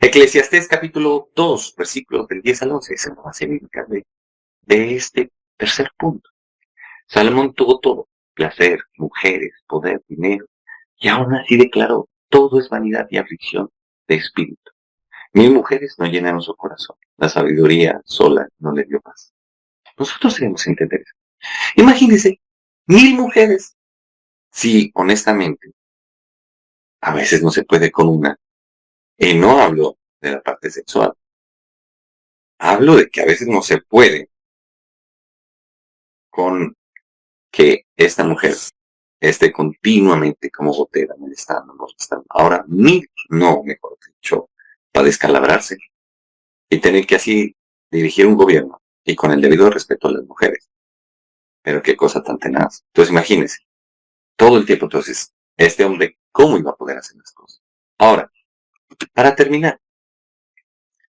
Eclesiastés capítulo 2, versículos del 10 al 11, es el más significante de este tercer punto. Salomón tuvo todo, placer, mujeres, poder, dinero, y aún así declaró, todo es vanidad y aflicción de espíritu. 1000 mujeres no llenaron su corazón, la sabiduría sola no le dio paz. Nosotros debemos entender eso. Imagínense, 1000 mujeres. Sí, honestamente, a veces no se puede con una. Y no hablo de la parte sexual. Hablo de que a veces no se puede con que esta mujer esté continuamente como gotera, molestando. Ahora, no, mejor dicho, para descalabrarse y tener que así dirigir un gobierno y con el debido respeto a las mujeres. Pero qué cosa tan tenaz. Entonces, imagínense, todo el tiempo, entonces, este hombre, ¿cómo iba a poder hacer las cosas? Ahora, para terminar,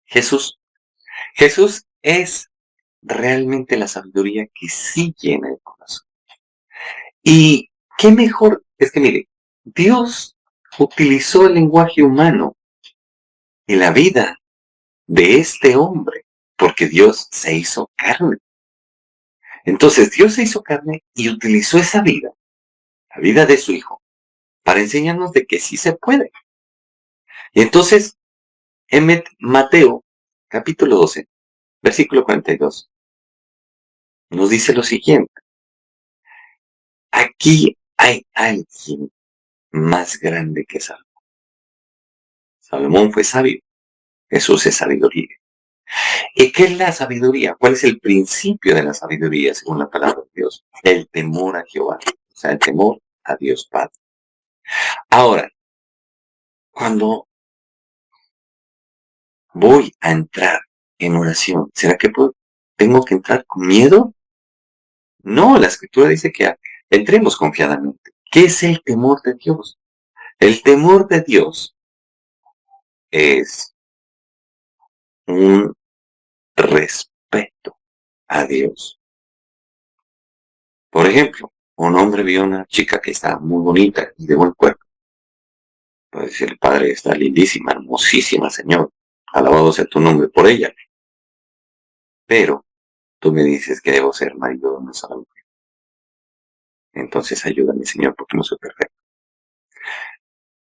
Jesús. Jesús es realmente la sabiduría que sí llena el corazón. Y qué mejor, es que mire, Dios utilizó el lenguaje humano y la vida de este hombre, porque Dios se hizo carne. Entonces Dios se hizo carne y utilizó esa vida, la vida de su Hijo, para enseñarnos de que sí se puede. Y entonces, en Mateo, capítulo 12, versículo 42, nos dice lo siguiente. Aquí hay alguien más grande que Salomón. Salomón fue sabio, Jesús es sabiduría. ¿Y qué es la sabiduría? ¿Cuál es el principio de la sabiduría según la palabra de Dios? El temor a Jehová, o sea, el temor a Dios Padre. Ahora, cuando voy a entrar en oración, ¿será que tengo que entrar con miedo? No, la Escritura dice que entremos confiadamente. ¿Qué es el temor de Dios? El temor de Dios es un respeto a Dios. Por ejemplo, un hombre vio a una chica que está muy bonita y de buen cuerpo. Puede decir, Padre, está lindísima, hermosísima, Señor. Alabado sea tu nombre por ella. Pero tú me dices que debo ser marido de una sola mujer. Entonces ayúdame, Señor, porque no soy perfecto.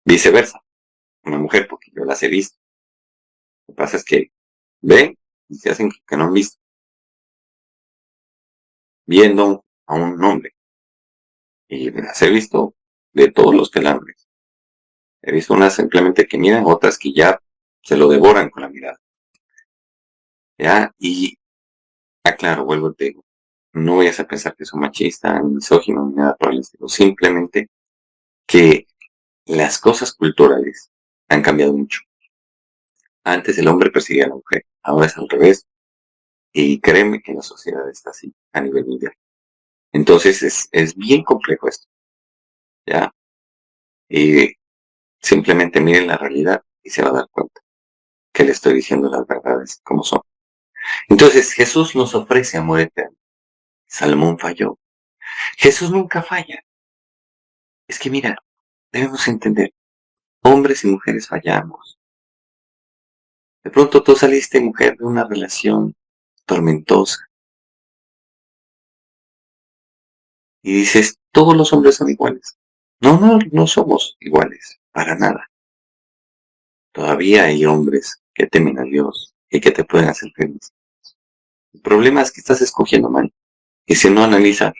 Viceversa, una mujer, porque yo las he visto. Lo que pasa es que ven y se hacen que no han visto. Viendo a un hombre. Y las he visto de todos los que la han visto. He visto unas simplemente que miran, otras que ya se lo devoran con la mirada. ¿Ya? Y aclaro, vuelvo a te digo, no vayas a pensar que soy machista, ni misógino, ni nada por el estilo. Simplemente que las cosas culturales han cambiado mucho. Antes el hombre perseguía a la mujer, ahora es al revés. Y créeme que la sociedad está así a nivel mundial. Entonces es bien complejo esto, ¿ya? Y simplemente miren la realidad y se va a dar cuenta que le estoy diciendo las verdades como son. Entonces Jesús nos ofrece amor eterno. Salomón falló. Jesús nunca falla. Es que mira, debemos entender, hombres y mujeres fallamos. De pronto tú saliste, mujer, de una relación tormentosa y dices, todos los hombres son iguales. No, no somos iguales, para nada. Todavía hay hombres que temen a Dios y que te pueden hacer feliz. El problema es que estás escogiendo mal. Y si no analiza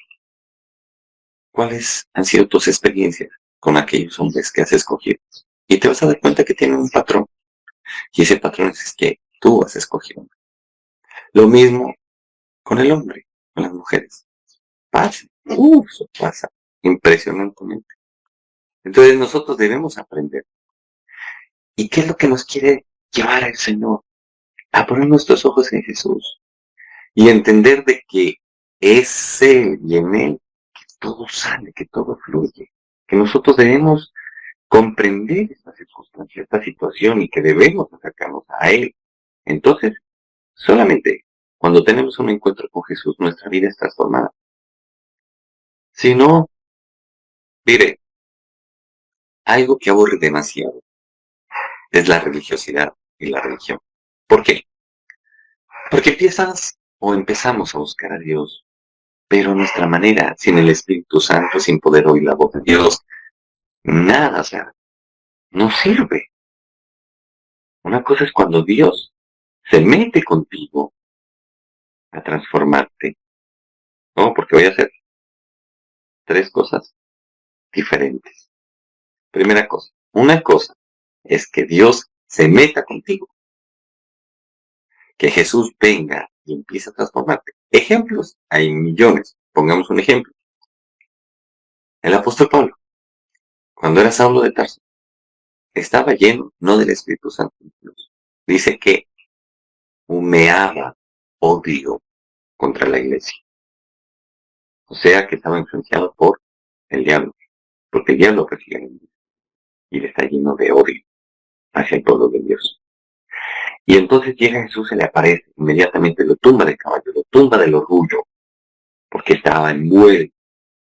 cuáles han sido tus experiencias con aquellos hombres que has escogido. Y te vas a dar cuenta que tienen un patrón. Y ese patrón es que tú has escogido. Lo mismo con el hombre, con las mujeres. Pasa. Eso pasa impresionantemente. Entonces nosotros debemos aprender. ¿Y qué es lo que nos quiere llevar el Señor? A poner nuestros ojos en Jesús. Y entender de que es Él y en Él que todo sale, que todo fluye. Que nosotros debemos comprender esta circunstancia, esta situación y que debemos acercarnos a Él. Entonces, solamente cuando tenemos un encuentro con Jesús, nuestra vida es transformada. Si no, mire, algo que aburre demasiado es la religiosidad y la religión. ¿Por qué? Porque empiezas o empezamos a buscar a Dios, pero nuestra manera, sin el Espíritu Santo, sin poder oír la voz de Dios, nada, o sea, no sirve. Una cosa es cuando Dios se mete contigo a transformarte. No, porque voy a hacer tres cosas diferentes. Primera cosa, una cosa es que Dios se meta contigo, que Jesús venga y empiece a transformarte. Ejemplos, hay millones. Pongamos un ejemplo. El apóstol Pablo, cuando era Saulo de Tarso, estaba lleno, no del Espíritu Santo, dice que humeaba odio contra la iglesia. O sea que estaba influenciado por el diablo, porque el diablo persigue a la iglesia y le está lleno de odio hacia el pueblo de Dios. Y entonces llega Jesús, se le aparece, inmediatamente lo tumba del caballo, lo tumba del orgullo, porque estaba envuelto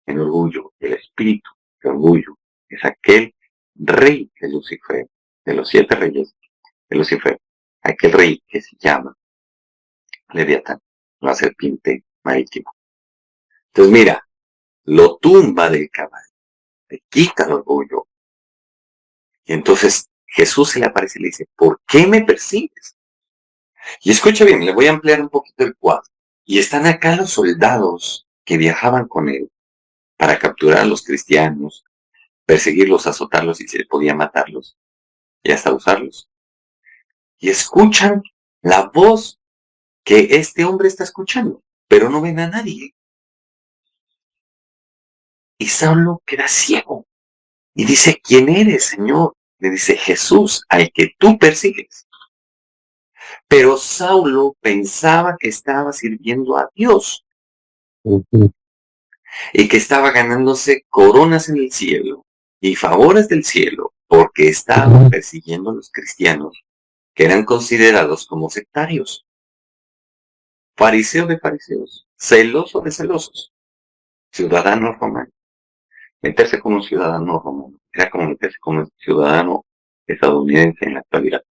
en orgullo. El espíritu de orgullo es aquel rey de Lucifer, de los 7 reyes de Lucifer, aquel rey que se llama Leviatán, la serpiente marítima. Entonces mira, lo tumba del caballo, le quita el orgullo, y entonces Jesús se le aparece y le dice, ¿por qué me persigues? Y escucha bien, le voy a ampliar un poquito el cuadro. Y están acá los soldados que viajaban con él para capturar a los cristianos, perseguirlos, azotarlos y si se podía matarlos y hasta usarlos. Y escuchan la voz que este hombre está escuchando, pero no ven a nadie. Y Saulo queda ciego y dice, ¿quién eres, Señor? Le dice, Jesús, al que tú persigues. Pero Saulo pensaba que estaba sirviendo a Dios y que estaba ganándose coronas en el cielo y favores del cielo porque estaba persiguiendo a los cristianos que eran considerados como sectarios, fariseo de fariseos, celoso de celosos, ciudadano romano. Meterse con un ciudadano romano era como meterse con un ciudadano estadounidense en la actualidad,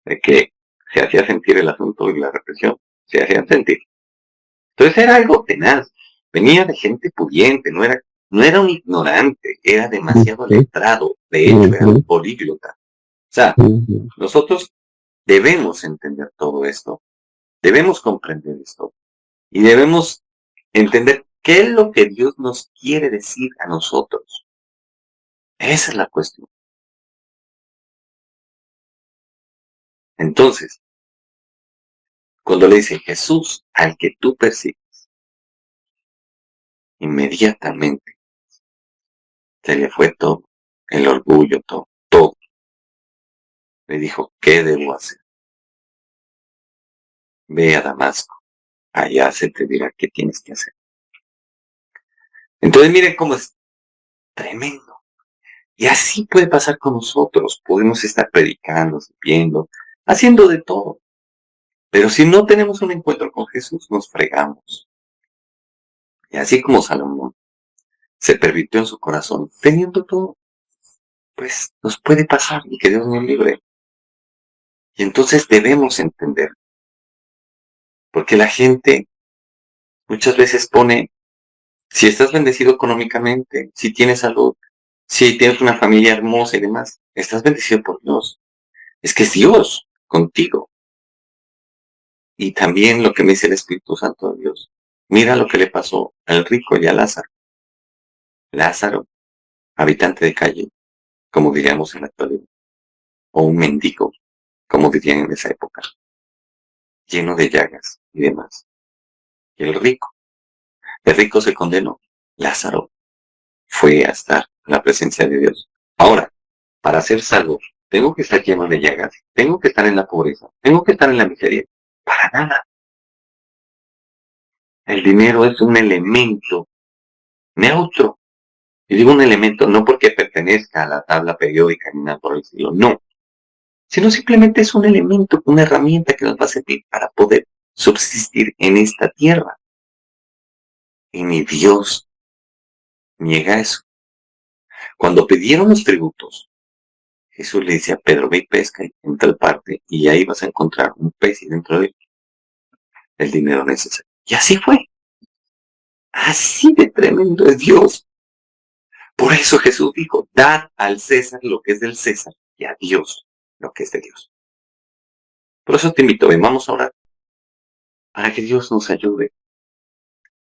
de que se hacía sentir el asunto y la represión, se hacían sentir. Entonces era algo tenaz, venía de gente pudiente, no era un ignorante, era demasiado letrado, de hecho era un políglota. O sea, nosotros debemos entender todo esto, debemos comprender esto y debemos entender qué es lo que Dios nos quiere decir a nosotros. Esa es la cuestión. Entonces, cuando le dice Jesús al que tú persigues, inmediatamente se le fue todo, el orgullo, todo. Le dijo, ¿qué debo hacer? Ve a Damasco, allá se te dirá qué tienes que hacer. Entonces miren cómo es tremendo. Y así puede pasar con nosotros. Podemos estar predicando, sirviendo, haciendo de todo. Pero si no tenemos un encuentro con Jesús, nos fregamos. Y así como Salomón se permitió en su corazón, teniendo todo, pues nos puede pasar y que Dios nos libre. Y entonces debemos entender. Porque la gente muchas veces pone, si estás bendecido económicamente, si tienes salud, si tienes una familia hermosa y demás, estás bendecido por Dios. Es que es Dios contigo. Y también lo que me dice el Espíritu Santo de Dios. Mira lo que le pasó al rico y a Lázaro. Lázaro, habitante de calle, como diríamos en la actualidad, o un mendigo, como dirían en esa época, lleno de llagas y demás. Y el rico se condenó. Lázaro fue a estar en la presencia de Dios. Ahora, para ser salvo, tengo que estar lleno de llagas, tengo que estar en la pobreza, tengo que estar en la miseria. Para nada. El dinero es un elemento neutro. Y digo un elemento no porque pertenezca a la tabla periódica ni nada por el estilo, no. Sino simplemente es un elemento, una herramienta que nos va a servir para poder subsistir en esta tierra. Y ni Dios niega eso. Cuando pidieron los tributos, Jesús le dice a Pedro, ve y pesca en tal parte y ahí vas a encontrar un pez y dentro de él el dinero necesario. Y así fue. Así de tremendo es Dios. Por eso Jesús dijo, dad al César lo que es del César y a Dios lo que es de Dios. Por eso te invito, ven, vamos a orar para que Dios nos ayude,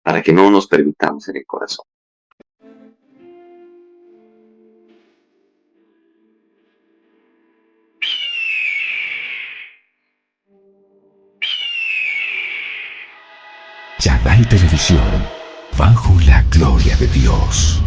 para que no nos permitamos en el corazón. Channel Televisión, bajo la gloria de Dios.